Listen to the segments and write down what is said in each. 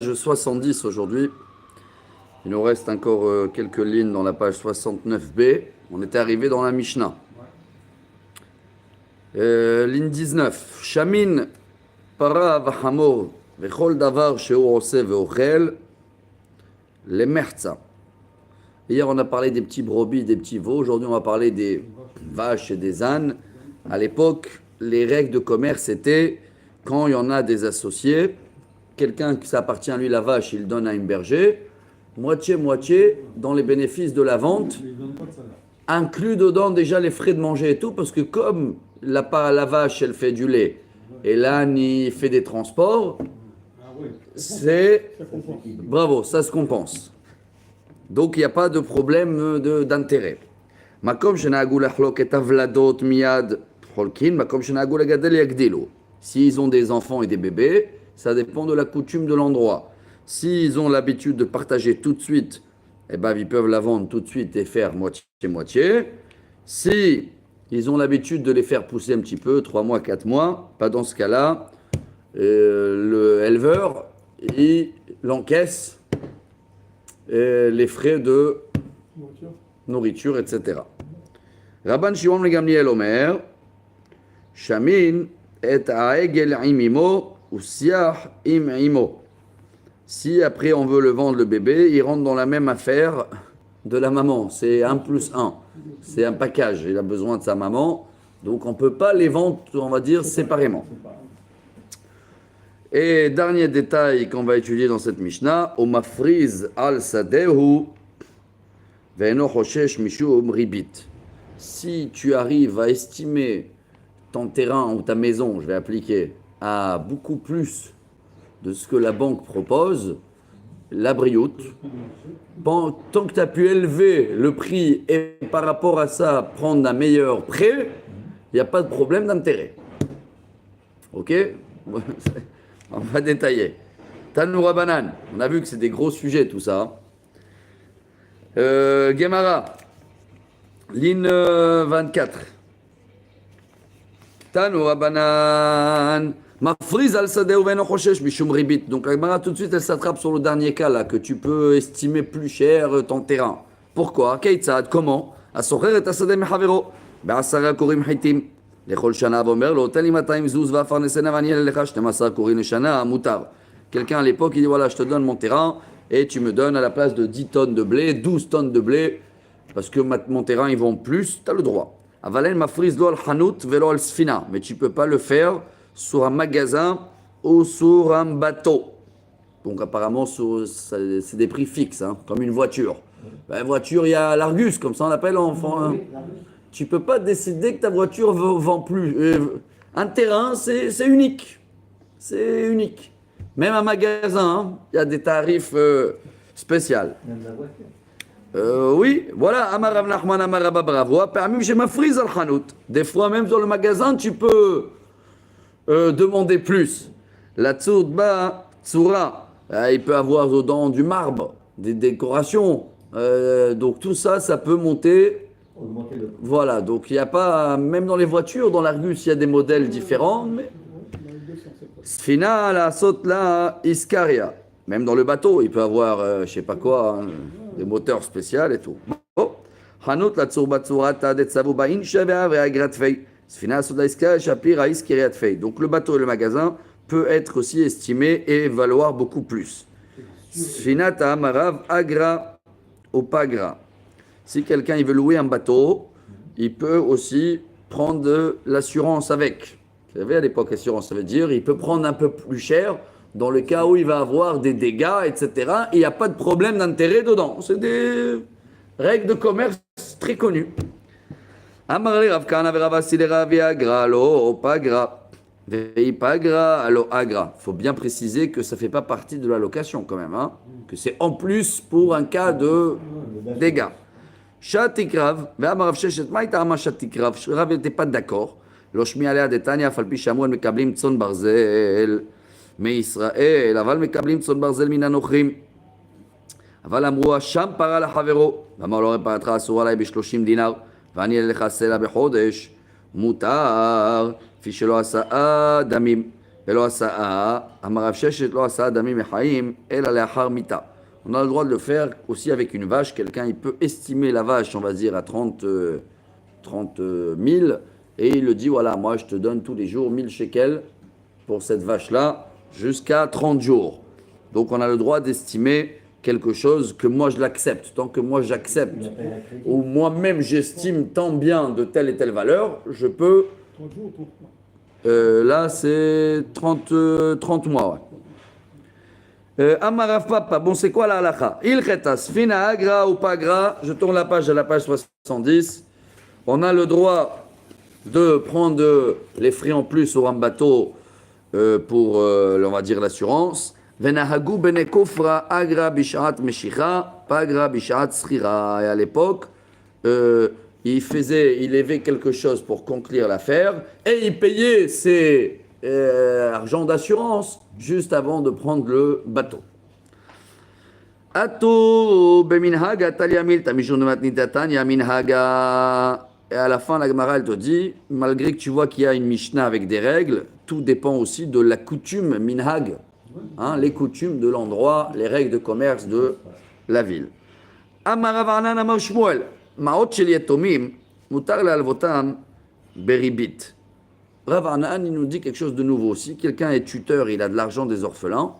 70 aujourd'hui. Il nous reste encore quelques lignes dans la page 69b. On était arrivé dans la Mishnah. Ligne 19. Shamin para v'hamor v'chol davar she'u ose ve'ochel lemerza. Hier, on a parlé des petits brebis, des petits veaux. Aujourd'hui, on va parler des vaches et des ânes. À l'époque, les règles de commerce étaient quand il y en a des associés, quelqu'un qui s'appartient à lui la vache, il donne à un berger, moitié-moitié dans les bénéfices de la vente, inclus dedans déjà les frais de manger et tout, parce que comme la vache, elle fait du lait, et l'âne, il fait des transports, c'est... Bravo, ça se compense. Donc, il n'y a pas de problème d'intérêt. Makom shenagou lachlok et avladot miyad holkin, makom shenagou lagadel yagdilu. S'ils ont des enfants et des bébés, ça dépend de la coutume de l'endroit. S'ils ont l'habitude de partager tout de suite, eh ben, ils peuvent la vendre tout de suite et faire moitié-moitié. Si ils ont l'habitude de les faire pousser un petit peu, 3 mois, 4 mois, pas dans ce cas-là, le éleveur, il encaisse les frais de nourriture, etc. Rabban Shimon ben Gamliel Omer, Shamin et ha'egel imimo ou siah im imo. Si après on veut le vendre le bébé, il rentre dans la même affaire de la maman. C'est 1 plus 1. C'est un package. Il a besoin de sa maman. Donc on ne peut pas les vendre, on va dire, séparément. Et dernier détail qu'on va étudier dans cette Mishnah, au mafriz al sadehu ve'eno choshesh mishum ribit. Si tu arrives à estimer ton terrain ou ta maison, je vais appliquer, à beaucoup plus de ce que la banque propose, la brioute, tant que tu as pu élever le prix et par rapport à ça prendre un meilleur prêt, il n'y a pas de problème d'intérêt. Ok? On va détailler. Tanoura Banan, on a vu que c'est des gros sujets tout ça. Gemara, ligne 24. Tanoura Banan, mafriz al sadeh uveno choshesh mishum ribit. Donc la Gemara tout de suite elle s'attrape sur le dernier cas là, que tu peux estimer plus cher ton terrain. Pourquoi? Keitzad, comment? Asocher et asadeh mehavero, be'asara korim hitim. לכל שנה ואומר לו, תן לי 200 זוז ואפרנסנה ואני אעלה לך 12 קוראים לשנה, מותר. Quelqu'un à l'époque, il dit, voilà, je te donne mon terrain et tu me donnes à la place de 10 tonnes de blé, 12 tonnes de blé, parce que mon terrain, ils vont plus, tu as le droit. Avalen mafriz lo al hanout velo al sfina, mais tu peux pas le faire sur un magasin ou sur un bateau. Donc apparemment, c'est des prix fixes, hein, comme une voiture. Ben, voiture, il y a l'Argus, comme ça on l'appelle en... Tu ne peux pas décider que ta voiture vend plus. Un terrain, c'est unique. C'est unique. Même un magasin, il y a des tarifs spéciaux. Même la voiture. Oui, voilà. Amar Rav Nachman, Amar Rabba Bravo. Permis, j'ai ma frise al hanout. Des fois, même dans le magasin, tu peux demander plus. La tsourba, tsura, il peut avoir dedans du marbre, des décorations. Donc tout ça, ça peut monter. Voilà, donc il n'y a pas, même dans les voitures, dans l'Argus, il y a des modèles différents, mais Sfina, la Sotla, Iskaria, même dans le bateau, il peut avoir, je sais pas quoi, hein, des moteurs spéciaux et tout. Hanut la Tsurbatsurata de Tsavuba Inshavea ve Agratfei. Sfina, Sotla, Iskaria, Shapira, Iskiriatfei. Donc le bateau et le magasin peut être aussi estimé et valoir beaucoup plus. Sfina, Tamarav, Agra, Opagra. Si quelqu'un il veut louer un bateau, il peut aussi prendre de l'assurance avec. Vous savez, à l'époque, l'assurance, ça veut dire il peut prendre un peu plus cher dans le cas où il va avoir des dégâts, etc. Et il n'y a pas de problème d'intérêt dedans. C'est des règles de commerce très connues. Amarle Rav Kana ve Rav Assi le Rav Agra, lo pagra, vei pagra, allo agra. Il faut bien préciser que ça ne fait pas partie de la location quand même, hein, que c'est en plus pour un cas de dégâts. Chatikrav, Rav Sheshet, Maïtama Chatikrav, Rav n'était pas d'accord. Loshmi alea de Tanya, Falpi Shamuel, Mekablim Tson Barzel, Me Israël, Aval Mekablim Tson Barzel Minanochrim. Aval Amrua, Sham para la Havero, Vamalore Paratra Asuralai Bishloshim Dinar, Vani Lecha Sela Bechodesh, Mutar, Fichelo Asa Damim, ולא עשה אמר רב ששת לא עשה דמים מחיים אלא לאחר מיתה. On a le droit de le faire aussi avec une vache. Quelqu'un, il peut estimer la vache, on va dire, à 30 000. Et il le dit, voilà, moi je te donne tous les jours 1000 shekels pour cette vache-là jusqu'à 30 jours. Donc on a le droit d'estimer quelque chose que moi je l'accepte. Tant que moi j'accepte, ou moi-même j'estime tant bien de telle et telle valeur, je peux... là c'est 30 mois, ouais. Amarav Papa, bon c'est quoi la halakha? Il chetas, fina agra ou pas gras, je tourne la page à la page 70. On a le droit de prendre les frais en plus sur un bateau pour, on va dire, l'assurance. Venahagu bene kofra agra bishat meshicha, pagra bishat srira. Et à l'époque, il élevait quelque chose pour conclure l'affaire et il payait ses argent d'assurance juste avant de prendre le bateau. Ato beminhaga taliamil tamishun matnitatan yaminhaga. Et à la fin, la Gemara, elle te dit, malgré que tu vois qu'il y a une Mishnah avec des règles, tout dépend aussi de la coutume minhag, hein, les coutumes de l'endroit, les règles de commerce de la ville. Amar Rav Anan amar Shmuel, ma'ot shel yatomim, mutar le'alvotam beribit. Rav Anan, il nous dit quelque chose de nouveau. Si quelqu'un est tuteur, il a de l'argent des orphelins,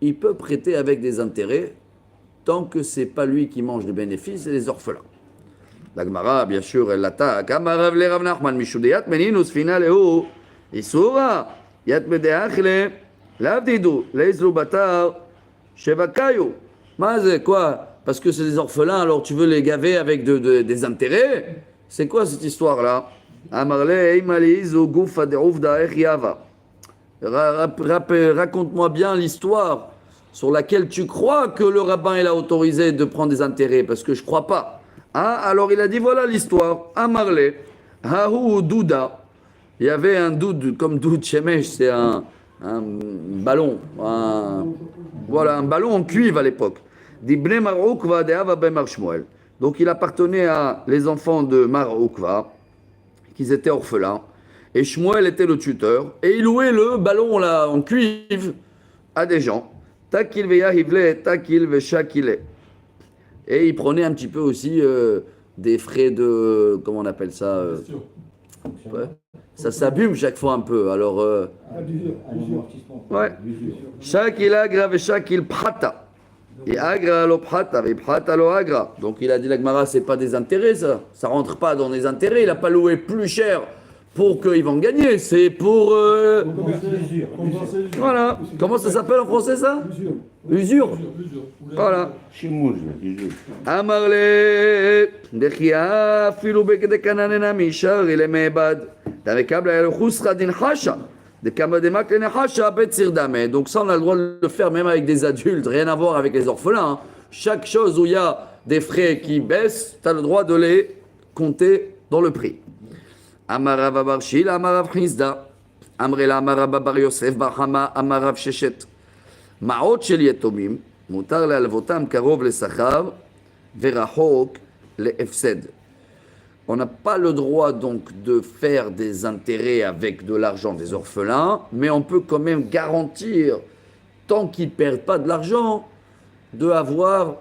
il peut prêter avec des intérêts tant que c'est pas lui qui mange les bénéfices, c'est les orphelins. La Gemara, bien sûr, elle l'attaque. Amarav le Rav Nachman mishudeyat meninus fina lehu isura yat medeachle lavdidu leizlu batar shevakayu. Mais quoi? Parce que c'est des orphelins, alors tu veux les gaver avec des intérêts? C'est quoi cette histoire-là? Raconte-moi bien l'histoire sur laquelle tu crois que le rabbin il a autorisé de prendre des intérêts, parce que je ne crois pas. Ah, alors il a dit voilà l'histoire. Amarle, Hahu Douda. Il y avait un doud, comme doud shemesh, c'est un ballon. Voilà, un ballon en cuivre à l'époque. D'Ibne Mar Ukva de Ava ben Mar Shmuel. Donc il appartenait à les enfants de Mar Ukva, qu'ils étaient orphelins. Et Shmuel était le tuteur. Et il louait le ballon là, en cuivre à des gens. Takil veya hivle, takil ve shakile. Et il prenait un petit peu aussi des frais de... Comment on appelle ça ouais. Ça s'abîme chaque fois un peu. Alors... ouais. Shakil agra ve shakil prata. Et agra lo prata ve prata lo agra. Donc il a dit la Gemara, c'est pas des intérêts ça. Ça rentre pas dans les intérêts. Il a pas loué plus cher pour qu'ils vont gagner. C'est pour... Voilà. Comment ça s'appelle en français ça? Usure. Voilà. Amarle, dechia filu bekde kananena mishar ile mebad. Davekabla el khusra din hasha. De kamademak le hasha betzir dame. Donc ça on a le droit de le faire même avec des adultes, rien à voir avec les orphelins. Hein. Chaque chose où il y a des frais qui baissent, tu as le droit de les compter dans le prix. Amarav bar Shila, Amarav Chizda, Amrela Amarav bar Yosef bar Hama, Amarav Sheshet. Ma'ot shel yetomim, mutar le'alvotam karov le'sachar, verachok le'efsed. On n'a pas le droit donc de faire des intérêts avec de l'argent des orphelins, mais on peut quand même garantir, tant qu'ils ne perdent pas de l'argent, d'avoir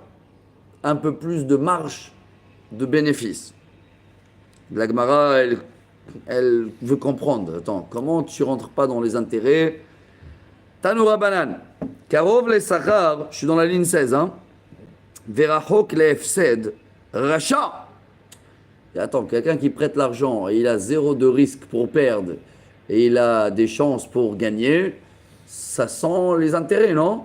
un peu plus de marge de bénéfice. La Gemara, elle veut comprendre. Attends, comment tu ne rentres pas dans les intérêts? Tanoura Banan. Karov le Sachar, je suis dans la ligne 16. Hein. Verachok le Efsed. Racha. Et attends, quelqu'un qui prête l'argent et il a zéro de risque pour perdre et il a des chances pour gagner, ça sent les intérêts, non?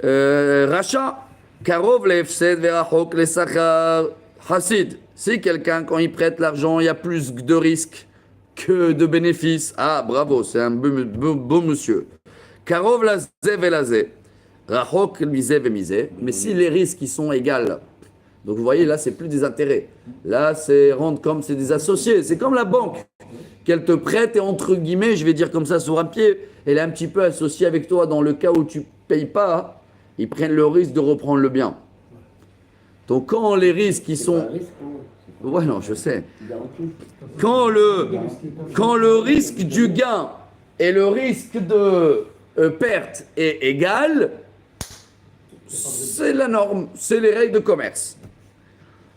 Racha. Karov le Efsed. Verachok le Sachar. Hasid. Si quelqu'un, quand il prête l'argent, il y a plus de risques que de bénéfices. Ah, bravo, c'est un beau monsieur. Karov la zev et la zé. Rachok misé ve misé. Mais si les risques ils sont égaux, donc vous voyez, là, c'est plus des intérêts. Là, c'est rendre comme c'est des associés. C'est comme la banque qu'elle te prête et entre guillemets, je vais dire comme ça sur un pied, elle est un petit peu associée avec toi dans le cas où tu ne payes pas, ils prennent le risque de reprendre le bien. Donc quand les risques ils sont... Ouais, non, je sais. Quand le risque du gain et le risque de perte est égal, c'est la norme, c'est les règles de commerce.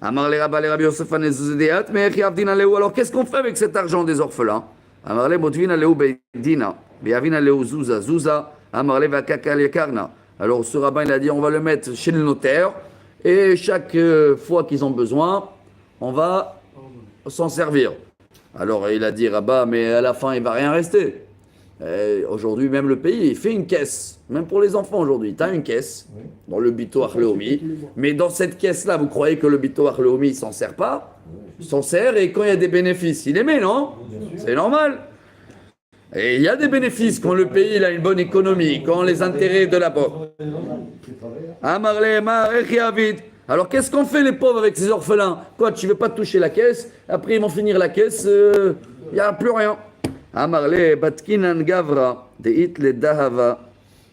Amar le Rabba le Rabbi Yosef Hanezudeyat, mais Avdina Leu. Alors qu'est-ce qu'on fait avec cet argent des orphelins? Amar le Botvina Leu Beidina, Beavina Leu Zuza, Zuza, Amar le Vakaka le Karna. Alors ce rabbin il a dit on va le mettre chez le notaire et chaque fois qu'ils ont besoin, on va s'en servir. Alors il a dit Rabat, mais à la fin il va rien rester. Aujourd'hui, même le pays, il fait une caisse. Même pour les enfants aujourd'hui, tu as une caisse dans le Bito Arleomi. Mais dans cette caisse-là, vous croyez que le Bito Arleomi, il s'en sert pas? Il s'en sert et quand il y a des bénéfices, il les met, non? C'est normal. Et il y a des bénéfices quand le pays il a une bonne économie, quand les intérêts de la banque. Alors qu'est-ce qu'on fait les pauvres avec ces orphelins? Quoi, tu ne veux pas toucher la caisse? Après ils vont finir la caisse, il n'y a plus rien. Amarle batkinan gavra deit le dahava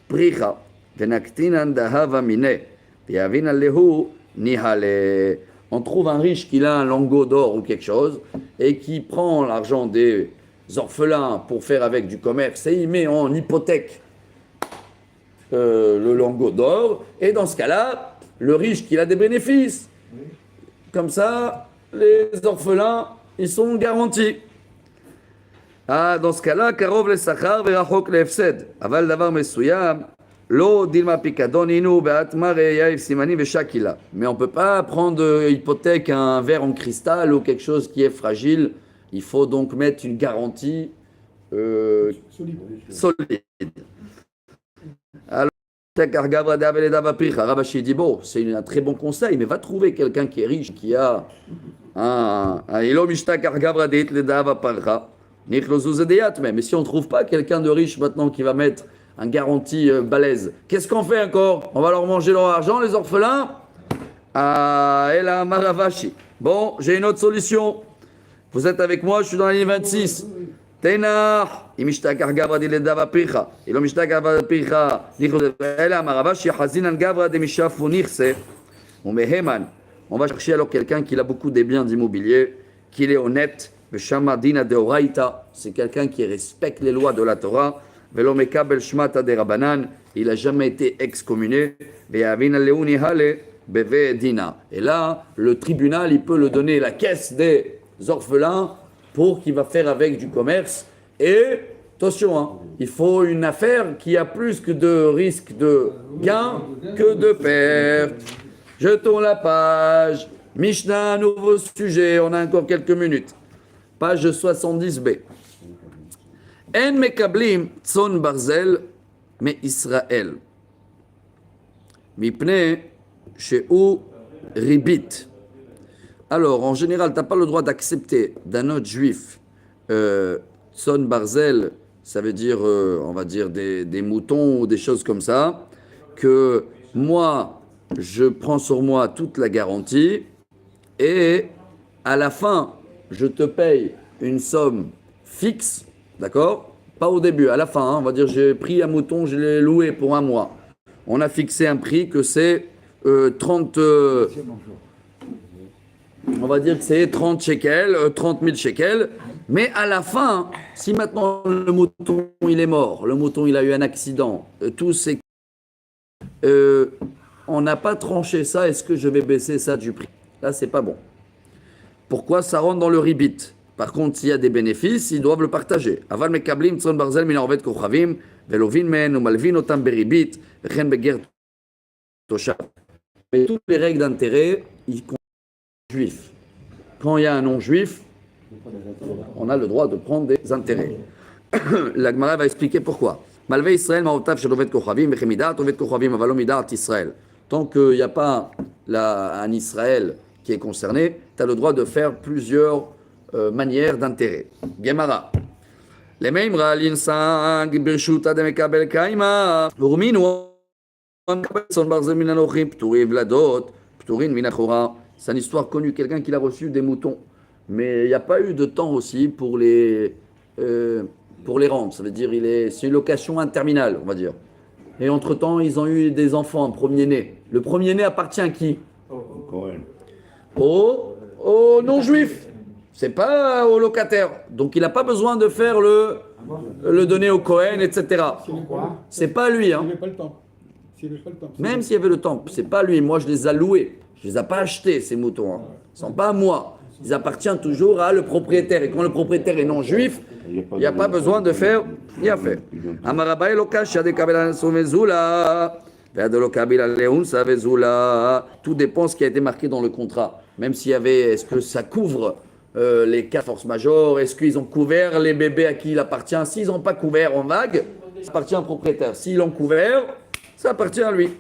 pricha venaktinan dahava mine piavina lehu nihale. On trouve un riche qui a un lingot d'or ou quelque chose et qui prend l'argent des orphelins pour faire avec du commerce et il met en hypothèque le lingot d'or et dans ce cas-là, le riche qui a des bénéfices. Comme ça, les orphelins, ils sont garantis. Ah, dans ce cas-là, karov le sachar verachok le hefsed. Aval davar mesuyam, lo dilma pikadon inu be'atmar yaif simani ve'shakila. Mais on ne peut pas prendre hypothèque un verre en cristal ou quelque chose qui est fragile. Il faut donc mettre une garantie solide. Alors, Rabashi dit bon, c'est un très bon conseil, mais va trouver quelqu'un qui est riche, qui a un mais si on ne trouve pas quelqu'un de riche maintenant qui va mettre un garantie balèze, qu'est-ce qu'on fait encore? On va leur manger leur argent, les orphelins? Ah, et la Maravashi. Bon, j'ai une autre solution. Vous êtes avec moi, je suis dans la ligne 26. Tenach, imishtakar gavra de ledava pircha. Ilo mishtakar gavra pircha. Et la Maravashi, hazinan gavra de mishafu nirse. On met Heman. On va chercher alors quelqu'un qui a beaucoup des biens d'immobilier, qu'il est honnête. Shamadina de Oraita, c'est quelqu'un qui respecte les lois de la Torah. Velomeka belshmata de Rabanan, il n'a jamais été excommuné. Et là, le tribunal, il peut le donner la caisse des orphelins pour qu'il va faire avec du commerce. Et attention, hein, il faut une affaire qui a plus que de risque de gain que de perte. Jetons la page. Mishnah, nouveau sujet, on a encore quelques minutes. Page 70b. En mekablim tzon barzel me Israël. Mipne she'u ribit. Alors, en général, tu n'as pas le droit d'accepter d'un autre juif tzon barzel, ça veut dire, on va dire, des moutons ou des choses comme ça, que moi, je prends sur moi toute la garantie et à la fin, je te paye une somme fixe, d'accord? Pas au début, à la fin, hein, on va dire j'ai pris un mouton, je l'ai loué pour un mois. On a fixé un prix que c'est 30, on va dire que c'est 30 shekels, 30 000 shekels. Mais à la fin, si maintenant le mouton il est mort, le mouton il a eu un accident, tout c'est... on n'a pas tranché ça, est-ce que je vais baisser ça du prix? Là, c'est pas bon. Pourquoi? Ça rentre dans le ribit. Par contre, s'il y a des bénéfices, ils doivent le partager. Aval mekablim tzon barzel min arvet kochavim velovin men umalvin otam beribit vechen beger toshav. Mais toutes les règles d'intérêt, ils comptent les juifs. Quand il y a un non-juif, on a le droit de prendre des intérêts. La Gemara va expliquer pourquoi. Malve Israël ma'otav shel ovet kochavim vechemidat ovet kochavim avalo midat Israël. Tant qu'il n'y a pas un Israël qui est concerné, tu as le droit de faire plusieurs manières d'intérêt. Gemara. Les mêmes l'insang birshuta de mekabel kaima urminu son barzel min anochim pturin vladot pturin min achora. C'est une histoire connue, quelqu'un qui a reçu des moutons. Mais il n'y a pas eu de temps aussi pour les rendre. Ça veut dire c'est une location interminable, on va dire. Et entre-temps, ils ont eu des enfants, un premier-né. Le premier-né appartient à qui? Au aux non-juifs. C'est pas au locataire. Donc il n'a pas besoin de faire le donner au Cohen, etc. C'est pas lui. Hein. Même s'il y avait le temple, c'est pas lui. Moi, je les ai loués. Je les ai pas achetés, ces moutons. Hein. Ils sont pas à moi. Ils appartiennent toujours à le propriétaire. Et quand le propriétaire est non juif, il n'y a pas besoin de faire. Il y a fait. Amarabaï lokash yade kabela sovezula. Tout dépend de ce qui a été marqué dans le contrat. Même s'il y avait, est-ce que ça couvre les cas de force majeure? Est-ce qu'ils ont couvert les bébés à qui il appartient? S'ils n'ont pas couvert en vague, ça appartient au propriétaire. S'ils l'ont couvert, ça appartient à lui.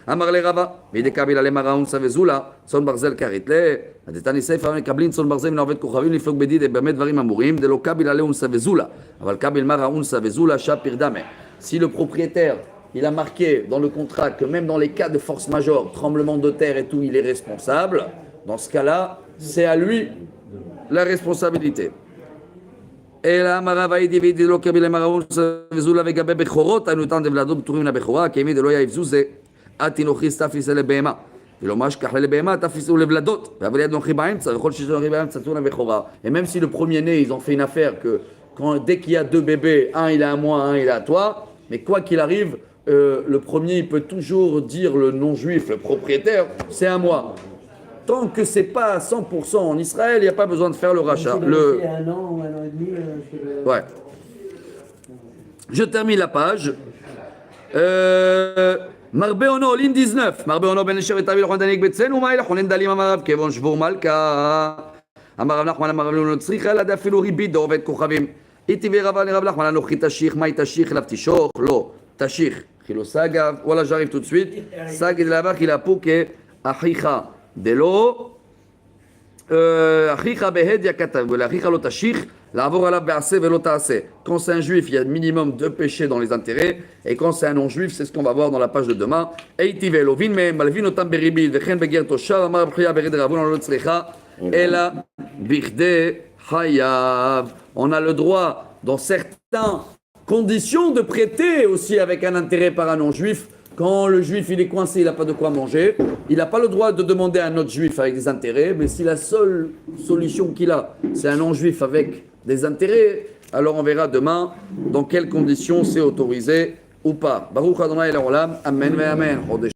Amar le Rava, vide kabila le maraun savezula, son barzel karitle, adetani sefer mekablin son barzel minavet kochavim liflok bedid et bemet dvarim amurim, de lo kabila leun savezula, aval kabil maraun savezula shapir dame. Si le propriétaire il a marqué dans le contrat que même dans les cas de force majeure, tremblement de terre et tout, il est responsable. Dans ce cas-là, c'est à lui la responsabilité. Et là, Maravaï divide le kabila maraoun savezula vegabe bechorot, anutan de vladom turim la bechora, kemi de loya ivzuze, atinochis tafis le bema. Et même si le premier-né, ils ont fait une affaire que dès qu'il y a deux bébés, un il est à moi, un il est à toi, mais quoi qu'il arrive, le premier il peut toujours dire le non-juif, le propriétaire, c'est à moi. Tant que c'est pas à 100% en Israël, il n'y a pas besoin de faire le rachat. Un an ou un an et demi. Ouais. Je termine la page. Marbeono, ligne 19. Marbeono ben Esher et Avil Rondanik Betsen, ou Maïl Honen Dalim Amarav, Kevon Shvur Malka. Amarav Nachman Amarav Notzricha, la Dafilu Ribid, Dovet Kochavim. Itivi Ravan Rav Nachman Anochi Tashich, Maï Tashich, Lav Tishoch, Lo, Tashich, Chilo Sagav. Voilà, j'arrive tout de suite. Sag de là-bas qu'il a pouké, Achicha, Delo, Achicha Behed Yakatav, Achicha Lo Tashich. Quand c'est un juif, il y a minimum 2 péchés dans les intérêts. Et quand c'est un non-juif, c'est ce qu'on va voir dans la page de demain. On a le droit, dans certaines conditions, de prêter aussi avec un intérêt par un non-juif. Quand le juif il est coincé, il n'a pas de quoi manger, il n'a pas le droit de demander à un autre juif avec des intérêts, mais si la seule solution qu'il a, c'est un non-juif avec des intérêts, alors on verra demain dans quelles conditions c'est autorisé ou pas. Baruch Adonai Le'olam, Amen ve Amen.